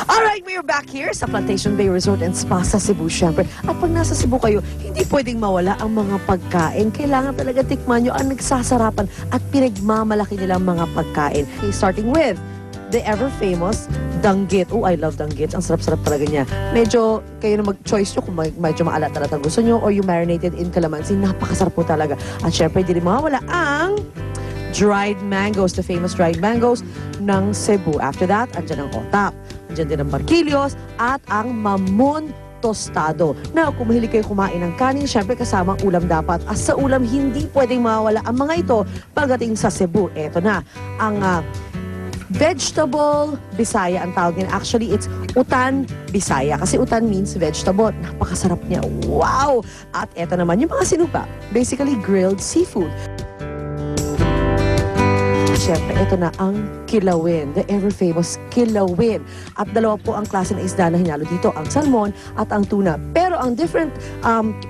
Alright, we are back here sa Plantation Bay Resort and Spa sa Cebu, syempre. At pag nasa Cebu kayo, hindi pwedeng mawala ang mga pagkain. Kailangan talaga tikman nyo ang nagsasarapan at pinagmamalaki nilang mga pagkain. Okay, starting with the ever-famous danggit. Oh, I love danggit. Ang sarap-sarap talaga niya. Medyo, kayo na mag-choice nyo kung medyo maalat-alat ang gusto nyo or you marinated in calamansi. Napakasarap po talaga. At syempre, hindi rin mawawala ang dried mangoes, the famous dried mangoes ng Cebu. After that, andyan ang otap. Andyan din ang barquillos at ang mamon tostado. Now, kung mahilig kayo kumain ng kanin, syempre kasama ang ulam dapat. At sa ulam, hindi pwedeng mawawala ang mga ito pagdating sa Cebu. Eto na, ang vegetable Bisaya ang tawag niya. Actually, it's utan Bisaya. Kasi utan means vegetable. Napakasarap niya. Wow! At eto naman yung mga sinupa. Basically, grilled seafood. Siyempre, ito na ang kilawin, the ever-famous kilawin. At dalawa po ang klase ng isda na hinalo dito, ang salmon at ang tuna. Pero ang different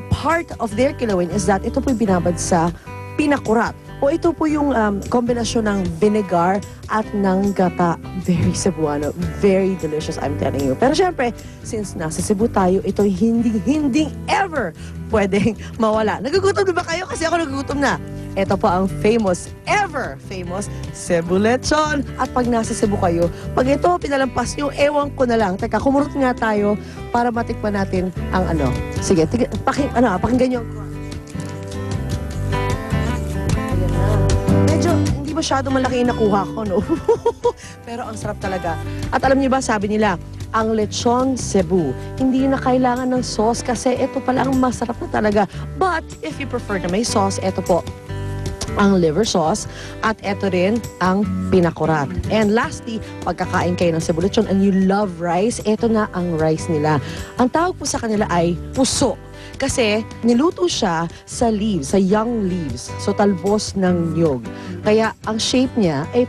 part of their kilawin is that ito po yung binabad sa pinakurat. O ito po yung kombinasyon ng vinegar at ng gata. Very Cebuano, very delicious, I'm telling you. Pero syempre, since nasa Cebu tayo, ito hindi ever pwedeng mawala. Nagugutom na ba kayo? Kasi ako nagugutom na. Ito po ang ever famous Cebu lechon. At pag nasa Cebu kayo, pag ito pinalampas nyo, ewan ko na lang. Teka, kumurot nga tayo para matikman natin ang ano. Sige, pakinggan nyo. Ayan na. Medyo hindi masyado malaki yung nakuha ko, no? Pero ang sarap talaga. At alam niyo ba, sabi nila, ang lechon Cebu, hindi na kailangan ng sauce kasi ito pala ang masarap na talaga. But if you prefer na may sauce, ito po, ang liver sauce, at eto rin ang pinakurat. And lastly, pagkakain kayo ng Cebu lechon and you love rice, eto na ang rice nila. Ang tawag po sa kanila ay puso. Kasi niluto siya sa leaves, sa young leaves. So talbos ng niyog. Kaya ang shape niya ay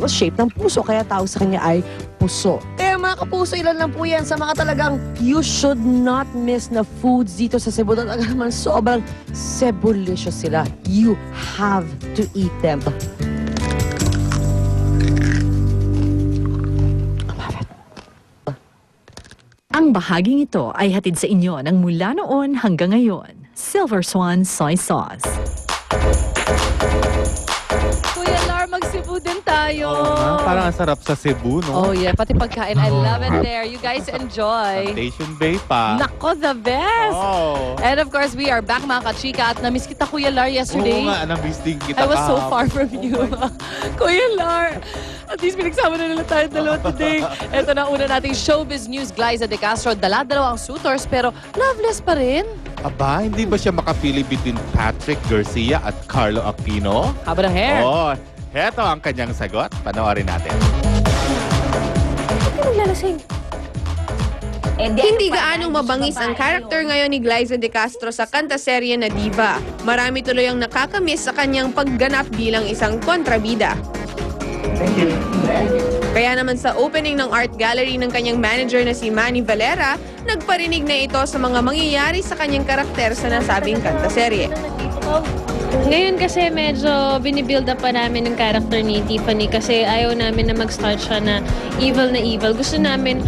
shape ng puso. Kaya tawag sa kanya ay puso. Kaya mga kapuso, ilan lang po yan sa mga talagang you should not miss na foods dito sa Cebu. Talaga naman sobrang Cebulicious sila. You have to eat them. Ang bahaging ito ay hatid sa inyo ng mula noon hanggang ngayon. Silver Swan Soy Sauce. Kuya Lar, mag-Cebu din tayo. Parang ang sarap sa Cebu, no? Oh yeah, pati pagkain. I love it there. You guys enjoy. Plantation Bay pa. Nako, the best! Oh. And of course, we are back mga kachika at na-miss kita, Kuya Lar, yesterday. Oo nga, na-miss din kita. I was so far from you. Kuya Lar, at least pinagsama na nila tayo dalawa today. Ito na una nating showbiz news. Glyza De Castro, dala-dalawa ang suitors pero loveless pa rin. Aba, hindi ba siya makapili between Patrick Garcia at Carlo Aquino? Haba ng hair. Oh, heto ang kanyang sagot. Panoorin natin. Hindi gaanong mabangis ang karakter ngayon ni Glyza De Castro sa kanta-serye na Diva. Marami tuloy ang nakakamiss sa kanyang pagganap bilang isang kontrabida. Kaya naman sa opening ng art gallery ng kanyang manager na si Manny Valera, nagparinig na ito sa mga mangyayari sa kanyang karakter sa nasabing kanta-serye. Ngayon kasi medyo binibuild up pa namin ng character ni Tiffany kasi ayaw namin na mag-start siya na evil na evil. Gusto namin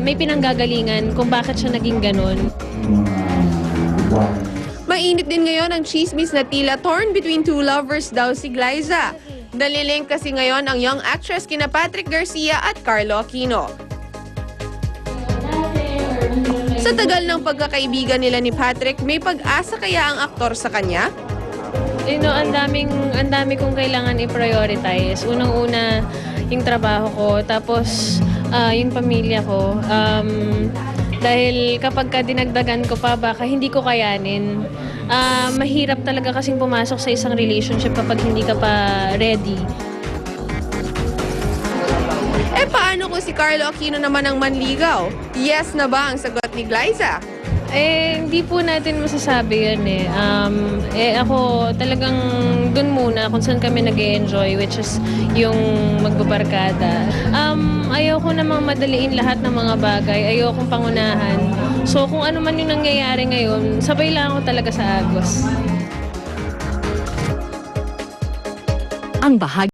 may pinanggagalingan kung bakit siya naging ganun. Mainit din ngayon ang chismis na tila torn between two lovers daw si Glyza. Nalilink kasi ngayon ang young actress kina Patrick Garcia at Carlo Aquino. Sa tagal ng pagkakaibigan nila ni Patrick, may pag-asa kaya ang aktor sa kanya? You know, ang dami kong kailangan i-prioritize. Unang-una, yung trabaho ko, tapos yung pamilya ko. Dahil kapag dinagdagan ko pa, baka hindi ko kayanin. Mahirap talaga kasing pumasok sa isang relationship kapag hindi ka pa ready. Paano kung si Carlo Aquino naman ang manligaw? Yes na ba ang sagot ni Glyza? Hindi po natin masasabi yun ako talagang dun muna kung saan kami nag-e-enjoy, which is yung magbabarkada. Ayoko namang madaliin lahat ng mga bagay. Ayokong pangunahan. So kung ano man yung nangyayari ngayon, sabay lang ako talaga sa agos. Ang bahagi